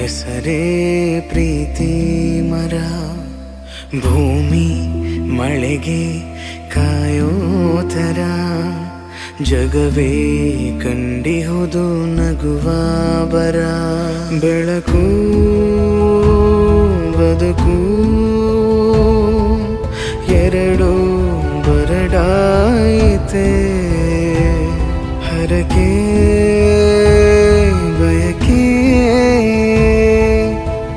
ಹೆಸರೇ ಪ್ರೀತಿ ಮರ, ಭೂಮಿ ಮಳೆಗೆ ಕಾಯೋ ಥರ, ಜಗವೇ ಕಂಡಿಹುದು ನಗುವ ಬರ. ಬೆಳಕು ಬದುಕು ಎರಡು ಬರಡಾಯಿತೆ, ಹರಕೆ ಬಯಕೆ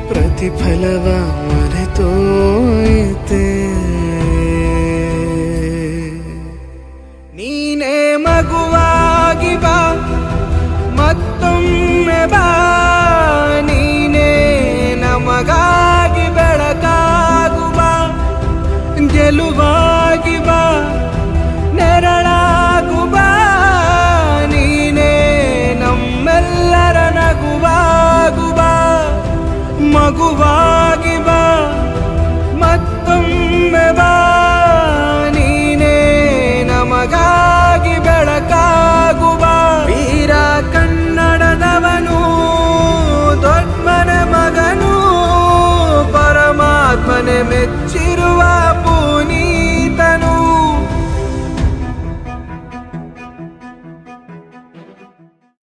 ಪ್ರತಿಫಲವ ಮರೆತೋಯಿತೆ. ನೀನೇ ಮಗುವಾಗಿ ಬಾ, ಮತ್ತೊಮ್ಮೆ ಬಾ, ನೀನೇ ನಮಗಾಗಿ ಬೆಳಕಾಗು ಬಾ, ಗೆಲುವಾಗಿ ಬಾ, ನೆರಳಾಗು ಬಾ, ನೀನೇ ನಮ್ಮೆಲ್ಲರ ನಗುವಾಗು ಬಾ, ಮಗುವಾಗಿ ಬಾ, ಮತ್ತೊಮ್ಮೆ ಬಾ, ನೀನೇ ನಮಗಾಗಿ ಬೆಳಕಾಗು ಬಾ. ವೀರ ಕನ್ನಡದವನು, ದೊಡ್ಡಮನೆ ಮಗನು, ಪರಮಾತ್ಮನೆ ಮೆಚ್ಚಿರುವ